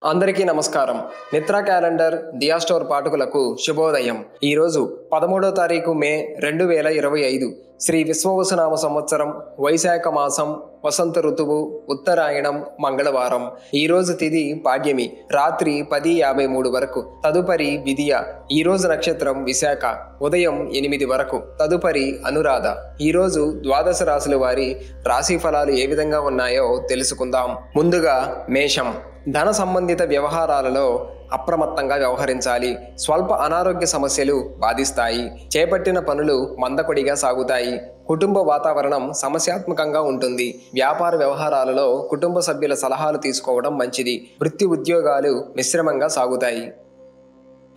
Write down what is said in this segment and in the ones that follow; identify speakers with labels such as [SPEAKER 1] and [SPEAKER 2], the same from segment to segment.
[SPEAKER 1] అందరికీ నమస్కారం. మిత్ర క్యాలెండర్ దియా స్టోర్ పాఠకులకు శుభోదయం. ఈరోజు 13వ తారీఖు మే 2025 శ్రీ విశ్వవసునామ సంవత్సరం వైశాఖ మాసం వసంత ఋతువు ఉత్తరాయణం మంగళవారం. ఈరోజు తిథి పాడ్యమి రాత్రి 10:53 వరకు. తదుపరి విదియ. ఈరోజు నక్షత్రం విశాఖ ఉదయం 8 వరకు. తదుపరి అనురాధ. ఈరోజు ద్వాదశ రాశుల వారి రాశి ఫలాలు ఏ విధంగా ఉన్నాయో తెలుసుకుందాం. ముందుగా మేషం. ధన సంబంధిత వ్యవహారాలలో అప్రమత్తంగా వ్యవహరించాలి. స్వల్ప అనారోగ్య సమస్యలు బాధిస్తాయి. చేపట్టిన పనులు మందకొడిగా సాగుతాయి. కుటుంబ వాతావరణం సమస్యాత్మకంగా ఉంటుంది. వ్యాపార వ్యవహారాలలో కుటుంబ సభ్యుల సలహాలు తీసుకోవడం మంచిది. వృత్తి ఉద్యోగాలు మిశ్రమంగా సాగుతాయి.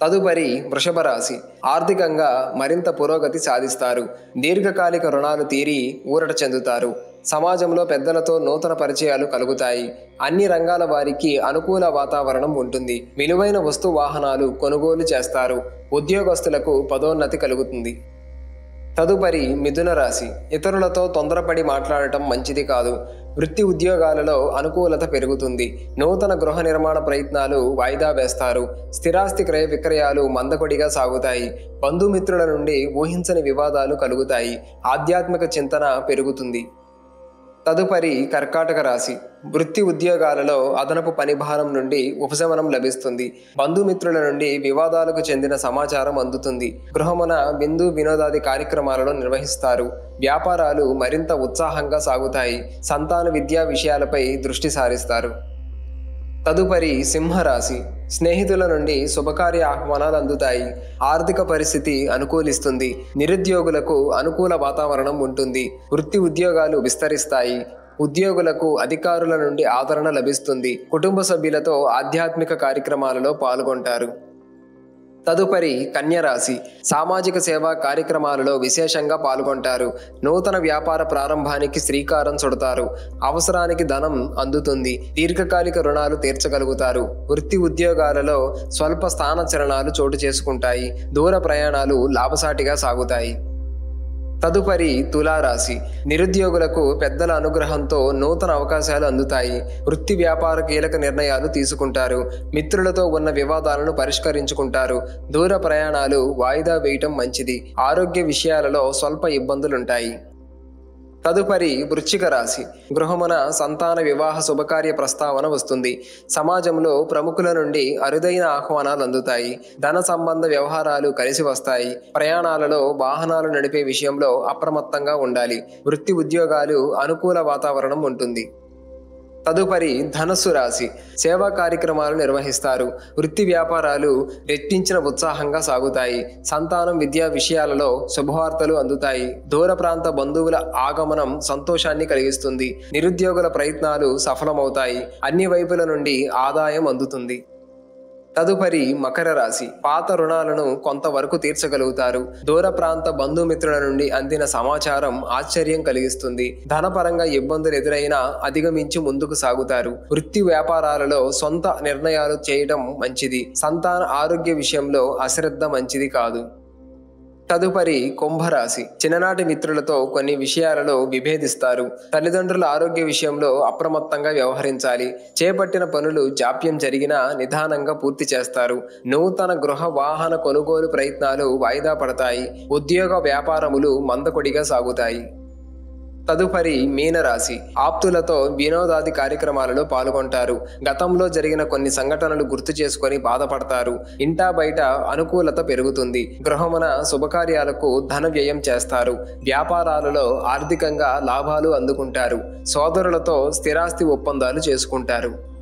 [SPEAKER 1] తదుపరి వృషభ రాశి. ఆర్థికంగా మరింత పురోగతి సాధిస్తారు. దీర్ఘకాలిక రుణాలు తీరి ఊరట చెందుతారు. సమాజంలో పెద్దలతో నూతన పరిచయాలు కలుగుతాయి. అన్ని రంగాల వారికి అనుకూల వాతావరణం ఉంటుంది. విలువైన వస్తు వాహనాలు కొనుగోలు చేస్తారు. ఉద్యోగస్తులకు పదోన్నతి కలుగుతుంది. తదుపరి మిథున రాశి. ఇతరులతో తొందరపడి మాట్లాడటం మంచిది కాదు. వృత్తి ఉద్యోగాలలో అనుకూలత పెరుగుతుంది. నూతన గృహ నిర్మాణ ప్రయత్నాలు వాయిదా వేస్తారు. స్థిరాస్తి క్రయ విక్రయాలు మందకొడిగా సాగుతాయి. బంధుమిత్రుల నుండి ఊహించని వివాదాలు కలుగుతాయి. ఆధ్యాత్మిక చింతన పెరుగుతుంది. తదుపరి కర్కాటక రాశి. వృత్తి ఉద్యోగాలలో అదనపు పనిభారం నుండి ఉపశమనం లభిస్తుంది. బంధుమిత్రుల నుండి వివాదాలకు చెందిన సమాచారం అందుతుంది. గృహమున విందు వినోదాది కార్యక్రమాలను నిర్వహిస్తారు. వ్యాపారాలు మరింత ఉత్సాహంగా సాగుతాయి. సంతాన విద్యా విషయాలపై దృష్టి సారిస్తారు. తదుపరి సింహరాశి. స్నేహితుల నుండి శుభకార్య ఆహ్వానాలు అందుతాయి. ఆర్థిక పరిస్థితి అనుకూలిస్తుంది. నిరుద్యోగులకు అనుకూల వాతావరణం ఉంటుంది. వృత్తి ఉద్యోగాలు విస్తరిస్తాయి. ఉద్యోగులకు అధికారుల నుండి ఆదరణ లభిస్తుంది. కుటుంబ సభ్యులతో ఆధ్యాత్మిక కార్యక్రమాలలో పాల్గొంటారు. తదుపరి కన్యరాశి. సామాజిక సేవా కార్యక్రమాలలో విశేషంగా పాల్గొంటారు. నూతన వ్యాపార ప్రారంభానికి శ్రీకారం చుడతారు. అవసరానికి ధనం అందుతుంది. దీర్ఘకాలిక రుణాలు తీర్చగలుగుతారు. వృత్తి ఉద్యోగాలలో స్వల్ప స్థానచలనాలు చోటు చేసుకుంటాయి. దూర ప్రయాణాలు లాభసాటిగా సాగుతాయి. తదుపరి తులారాశి. నిరుద్యోగులకు పెద్దల అనుగ్రహంతో నూతన అవకాశాలు అందుతాయి. వృత్తి వ్యాపార కీలక నిర్ణయాలు తీసుకుంటారు. మిత్రులతో ఉన్న వివాదాలను పరిష్కరించుకుంటారు. దూర ప్రయాణాలు వాయిదా వేయటం మంచిది. ఆరోగ్య విషయాలలో స్వల్ప ఇబ్బందులుంటాయి. తదుపరి వృశ్చిక రాశి. గృహమున సంతాన వివాహ శుభకార్య ప్రస్తావన వస్తుంది. సమాజంలో ప్రముఖుల నుండి అరుదైన ఆహ్వానాలు అందుతాయి. ధన సంబంధ వ్యవహారాలు కలిసి వస్తాయి. ప్రయాణాలలో వాహనాలు నడిపే విషయంలో అప్రమత్తంగా ఉండాలి. వృత్తి ఉద్యోగాలు అనుకూల వాతావరణం ఉంటుంది. తదుపరి ధనస్సు రాశి. సేవా కార్యక్రమాలు నిర్వహిస్తారు. వృత్తి వ్యాపారాలు రెట్టించిన ఉత్సాహంగా సాగుతాయి. సంతానం విద్యా విషయాలలో శుభవార్తలు అందుతాయి. దూర ప్రాంత బంధువుల ఆగమనం సంతోషాన్ని కలిగిస్తుంది. నిరుద్యోగుల ప్రయత్నాలు సఫలమవుతాయి. అన్ని వైపుల నుండి ఆదాయం అందుతుంది. తదుపరి మకర రాశి. పాత రుణాలను కొంతవరకు తీర్చగలుగుతారు. దూర ప్రాంత బంధుమిత్రుల నుండి అందిన సమాచారం ఆశ్చర్యం కలిగిస్తుంది. ధనపరంగా ఇబ్బందులు ఎదురైనా అధిగమించి ముందుకు సాగుతారు. వృత్తి వ్యాపారాలలో సొంత నిర్ణయాలు చేయడం మంచిది. సంతాన ఆరోగ్య విషయంలో అశ్రద్ధ మంచిది కాదు. తదుపరి కుంభరాశి. చిన్ననాటి మిత్రులతో కొన్ని విషయాలలో విభేదిస్తారు. తల్లిదండ్రుల ఆరోగ్య విషయంలో అప్రమత్తంగా వ్యవహరించాలి. చేపట్టిన పనులు జాప్యం జరిగినా నిదానంగా పూర్తి చేస్తారు. నూతన గృహ వాహన కొనుగోలు ప్రయత్నాలు వాయిదా పడతాయి. ఉద్యోగ వ్యాపారములు మందకొడిగా సాగుతాయి. తదుపరి మీనరాశి. ఆప్తులతో వినోదాది కార్యక్రమాలలో పాల్గొంటారు. గతంలో జరిగిన కొన్ని సంఘటనలు గుర్తు చేసుకొని బాధపడతారు. ఇంటా బయట అనుకూలత పెరుగుతుంది. గృహమున శుభకార్యాలకు ధన వ్యయం చేస్తారు. వ్యాపారాలలో ఆర్థికంగా లాభాలు అందుకుంటారు. సోదరులతో స్థిరాస్తి ఒప్పందాలు చేసుకుంటారు.